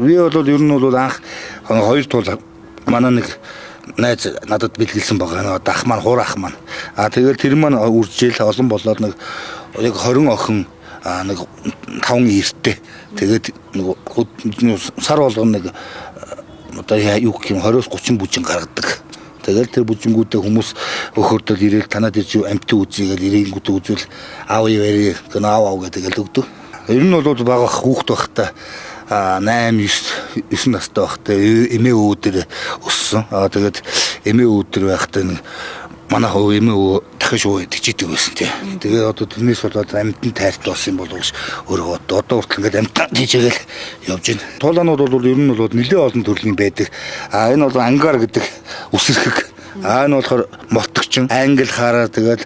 Би бол ер нь бол анх хоёр туул манай нэг найз надад бэлгэлсэн байгаа. Ах маань хуур ах маань. Тэгэл тэр маань үржил олон болоод нэг яг 20 охин нэг 5 эрттэй. Тэгээд нэг сар болгоно нэг одоо юу гэх юм 20-30 бүжин гаргадаг. Тэгэл тэр бүжингүүдээ хүмүүс өхөрдөл ирээл танаад ирж амтны үзьгээд ирэнгүүтээ үзвэл аав яарэ гэн аав гэдэг л өгдөг. Ер нь бол бага хүүхд байхдаа 8 9 настай байхдаа эмээ өвдөр өссөн. Тэгээд эмээ өвдөр байхдаа манай хөө эмээ өвөө дахиж өө идчихдэг байсан тий. Тэгээ одоо тэрнээс болоод амьтан тайлт болсон болов ш өөрөө одоо хүртэл ингээд амьтан тийжээл явж байна. Туулаанууд бол ер нь бол нэлээд олон төрлийн байдаг. Энэ бол ангар гэдэг үсэрхэг. Энэ болохоор мотгчин, англ хараа тэгээд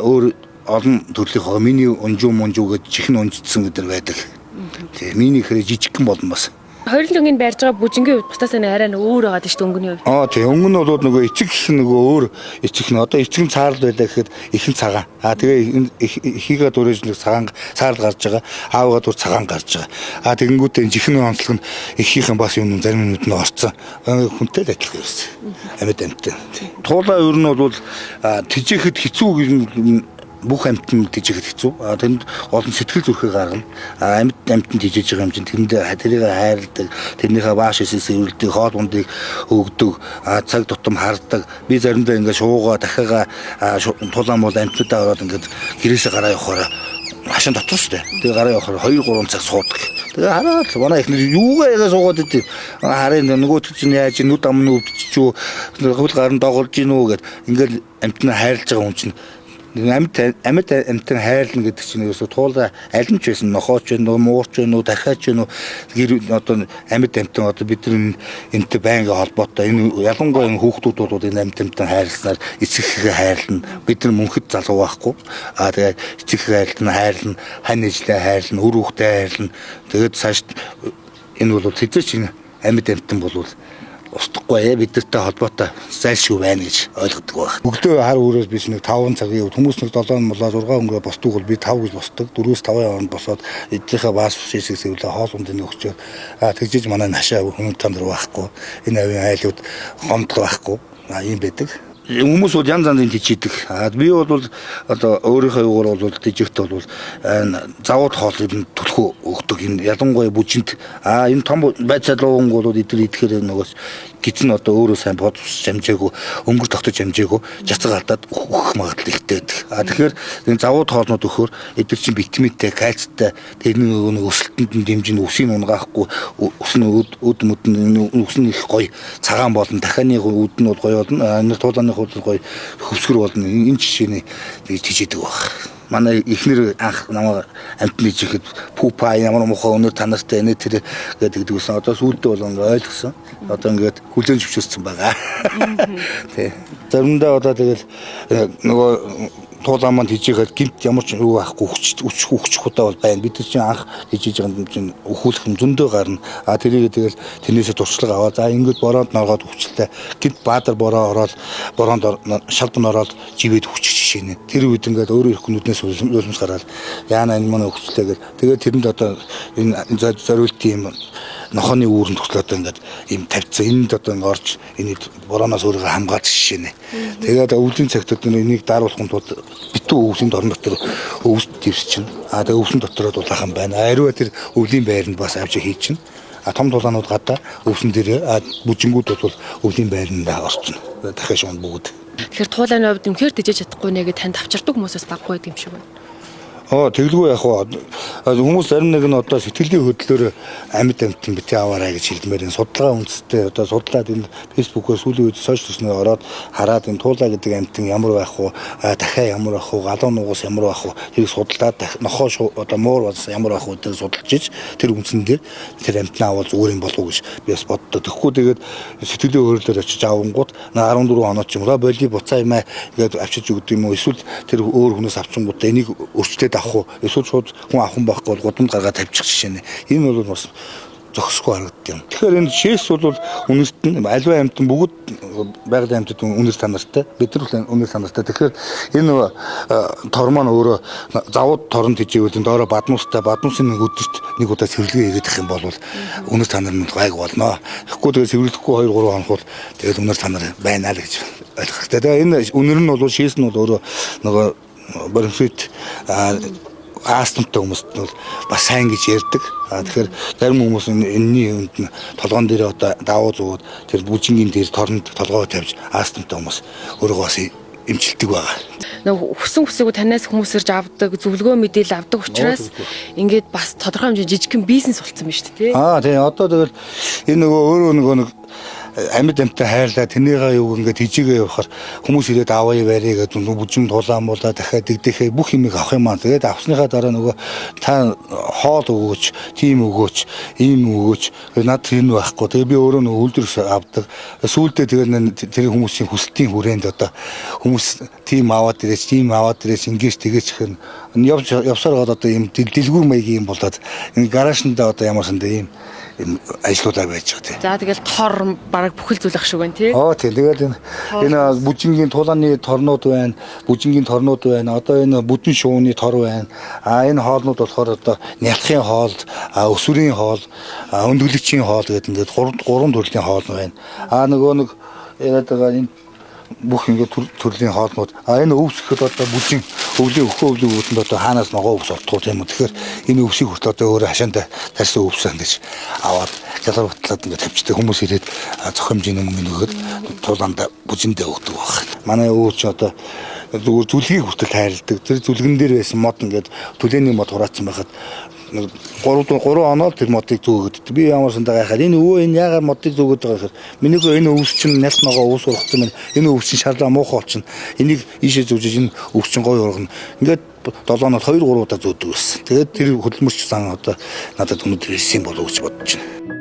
өөр олон төрлийн миний унжуу гэж чихэн унжидсан гэдэг байдаг. Тэгээ миний хэрэг жижигхэн болно бас. Хоёрлогийн барьж байгаа бүжингийн хувьд бусдаас арай өөр байгаа шүү дээ өнгөний хувьд. Тийм өнгө нь бол нөгөө эцэг гэх нөгөө өөр эцэг нь одоо эцэг нь цаарл байлаа гэхэд ихэн цагаан. Тэгээ ихийгээ дөрөж нэг цагаан цаарл гарч байгаа. Аавгаа дур цагаан гарч байгаа. Тэгэнгүүтээ жихэн онцлог нь ихийнхэн бас юм зарим юмуд нь орцсон. Хүнтэй л адилхан байсан. Амьд амьттай. Туулаа ер нь бол тижээхэд хэцүү бүх амьтан тийжэхэд хэцүү. Тэнд олон сэтгэл зүрхээ гаргана. Амьд амьтан тийжэж байгаа юм чинь тэрэндээ тэрийг хайрладаг, тэрнийхээ бааш эсэлсэвэрлдэг, хоол ундыг өгдөг, цаг тутам хардаг. Би заримдаа ингээд шуугаа дахиагаа тулаан бол амьтнуудаа ороод ингээд гэрээсээ гараа явахаараа машин дотор шүү дээ. Тэгээ гараа явахаар 2 3 цаг суудаг. Тэгээ хараад манай ихнэр юугаа ягаа суугаад идэв. Харин нөгөөт чинь яаж нүд ам нь өвдчихүү, хөл гарын доголж гинүү гэд ингээд амьтнаа хайрлаж байгаа хүн чинь амьд амьтан хайрлна гэдэг чинь ерөөсө туулаа аль нь ч байсан нохооч вэ, муурч вэ, дахиач вэ, гэр одоо амьд амьтан одоо бидний энэтэй байнга холбоотой. Энэ ялангуяа хүүхдүүд бол энэ амьд амьтан хайрласнаар эцэгхээ хайрлна. Бид нар мөнхөд залуу байхгүй. Тэгээ эцэгхээ хайрлна, хань ижлээ хайрлна, үр хүүхдээ хайрлна. Тэгээд цааш энэ бол хэзээ ч амьд амьтан болвол устгахгүй бидэртэй холбоотой зайлшгүй байна гэж ойлгодог байна. Бүгдөө хар өрөөс биш нэг 5 цагийн үед хүмүүс нэг 7 мулаа 6 өнгөө босдог бол би 5 гэж босдог. 4-5 хооронд босоод эднийхээ баас шийсгсэвлээ хоол ундын өгчөө. Тэгжиж манай нашаа хүмүүс тандар байхгүй. Энэ авийн айлууд гомдол байхгүй. Ийм байдаг. Хүмүүс бол янз янзын тийжийдэг. Би бол одоо өөрийнхөө юугаар бол тийжэхт бол завууд хоолыг түлхүү өгдөг. Энэ ялангуяа бүжинд энэ том байцаалуу өнгө бол эдгээр идэхээр нөгөөс гизэн одоо өөрөө сайн бодож амжаагүй, өнгөр тогтож амжаагүй, жацаг алдаад өгөх магадлал ихтэй байдаг. Тэгэхээр энэ завууд хоолнууд өгөхөөр эдгээр чинь витаминтэй, кальцтай, тэрний нөгөө өсөлтөнд нь дэмжин үсийг унгаахгүй, үс нь өд мөдөн үс нь их гоё цагаан болно. Дахианы өд нь бол гоё болно. Энэ туулааны хувьд гоё хөвсгөр болно. Энэ жишээний тийжээдэг баг. Манай ихнэр анх намайг амтны жихэд пупа ямар мохоо өнөр танартай энэ тэр гэдэг үсэн. Одоо сүүлдээ бол ингээ ойлгосон. Одоо ингээд хүлэн зөвшөөрсөн байгаа. Тэ. Заримдаа одоо тэгэл нөгөө туулаа маань хийжээхэд гинт ямар ч юу байхгүй хүч худаа бол байна. Бид чинь анх хийж байгаа юм чинь өхүүлэх юм зөндөө гарна. Тэрийг тэгэл тэрнээсээ туршлага аваа. За ингээд бороонд норгоод хүчлээ. Гинт баатар бороо ороод бороонд шалдан ороод живэд хүчиж жишээ нэ. Тэр үед ингээд өөрөө их нүднээс өлмс гараад яана энэ манай хүчлээ гэл. Тэгээд тэрэнд одоо энэ зориултын юм нохооны үүрэнд төслөө одоо ингээд ийм тавьцсан. Энд одоо ингээд орж энийг борооноос өөрийгөө хамгаалж жишээ нэ. Тэгээд өвлийн цагт одоо энийг даруулахын тулд битүү өвсөнд орно дотор өвс дэвсчин. Тэгээ өвсөн дотороо дулаахан байна. Ариуа тэр өвлийн байранд бас авч хийж чинь. Том тулаанууд гадаа өвсөн дээр бүжингүүд бол өвлийн байранд орчихно. Дахиад шунд бүгд. Тэгэхээр туулааны хувьд юмхээр дижиж чадахгүй нэ гэж танд авчирдаг хүмүүсээс баггүй гэдэг юм шиг байна. Тэглгүй яг хүмүүс зарим нэг нь одоо сэтгэлийн хөдлөөр амьд амьтан битээ аваарай гэж хэлмээр энэ судалгаа үндэстэй одоо судлаад энэ фэйсбүүкээр сүүлийн үед сошиалчнаар ороод хараад энэ туулаа гэдэг амьтан ямар байх вэ, дахиа ямар байх вэ, галуу нугас ямар байх вэ тэрийг судалаад нохоо одоо муур бас ямар байх вэ тэрийг судалж иж тэр үндсэн дээр тэр амьтнаа авал зүгээр юм болов уу гэж би бас боддоо. Тэгэхгүй тэгээд сэтгэлийн хөдлөөр очиж авангууд 14 хоног ч юм уу боли буцаа юм аа ингээд авчиж өгдөг юм уу эсвэл тэр өөр хүнээс авчингууд энийг өөрчлөөд авах уу эсвэл шууд хүн авах байхгүй бол гудамд гаргаад тавьчих жишээ нэ. Энэ бол бас зохисгүй харагддаг юм. Тэгэхээр энэ жишээс бол үнэст нь аливаа амьтан бүгд байгалийн амьтад үнэс танартай, бид нар л үнэс танартай. Тэгэхээр энэ тор маань өөрөө завууд торон тижээвэл энэ доороо баднуустай, баднуусын нэг өдөрт нэг удаа цэвэрлэгээ хийгээд их юм бол үнэс танар нь гайг болно. Тэгэхгүй тэгээ цэвэрлэхгүй 2 3 хоног бол тэгээд үнэс танар байна л гэж ойлгох хэрэгтэй. Тэгээ энэ үнэр нь бол шээс нь бол өөрөө нөгөө бормфит астмтай хүмүүст бол бас сайн гэж ярьдаг. Тэгэхээр зарим хүмүүс энэний хүнд нь толгоон дээр одоо давуу зүүд тэр бүжингийн дээр торнд толгоо тавьж астмтай хүмүүс өөрөө бас эмчилдэг байгаа. Нэг хүсэн хүсээгүй танаас хүмүүс ирж авдаг, зөвлөгөө мэдээлэл авдаг учраас ингээд бас тодорхой хэмжээний жижигхэн бизнес болцсон байна шүү дээ. Тийм одоо тэгэл энэ нөгөө өөрөө нэг амьд амьтаа хайрлаа тэрнийгээ юу ингээд хижээгээ явахаар хүмүүс ирээд аваа барья гэдэг бүжим тулаан муулаа дахиад дэгдэхээ бүх юмыг авах юм аа. Тэгээд авсныхаа дараа нөгөө та хоол өгөөч, тийм өгөөч, ийм өгөөч. Над тэр нь байхгүй. Тэгээд би өөрөө нөгөө үйлдвэрс авдаг. Сүүлдээ тэгээд тэр хүмүүсийн хүсэлтийн хүрээнд одоо хүмүүс тийм аваад ирээч ингэж тэгэж хэр явсаар гол одоо ийм дэлгүүр маягийн юм болоод энэ гаражнда одоо ямарсанд ийм ажлуудаа байж байгаа тийм. За тэгэл тор бараг бүхэл зүйл ах шиг байна тий. Тийм. Тэгээд энэ бүжингийн тулааны торнууд байна, бүжингийн торнууд байна. Одоо энэ бүдэн шууны тор байна. Энэ хоолнууд болохоор одоо нялхын хоол, өсвөрийн хоол, өндөглөгчийн хоол гэдэг ингээд 3 төрлийн хоол байна. Нөгөө нэг яриад байгаа энэ бүх ингээд төрлийн хоолнууд. Энэ өвс гэхэд одоо бүжин өвлийн өвлөнд одоо хаанаас ногоо өвс олдгоо тийм үү. Тэгэхээр энэ өвсийг хүртэл одоо өөрөө хашаанда тарьсан өвс ингэж аваад галар батлаад ингээд тавьчихдаг хүмүүс ирээд зохион хэмжээний мөнгө нөгөөд тулаанда бүжиндээ өгдөг баг. Манай өвч одоо зүгээр зүлгийг хүртэл хайрладаг. Тэр зүлгэн дээр байсан мод ингээд түлээний мод хураацсан байхад 3 оноо тэр модыг зөөгдөд. Би ямар сандаа гайхаад энэ яагаад модыг зөөгдөд байгаа гэхээр миний энэ өвс чинь нялс ногоо өвс ургацсан байна. Энэ өвс чинь шарлаа муухай болчихно. Энийг ийшээ зүүжиж энэ өвс чинь гоё ургана. Ингээд 7 оноод 2 3 удаа зөөдөг байсан. Тэгээд тэр хөдөлмөрч сан одоо надад өнөдөр ирсэн болов уу гэж бодож байна.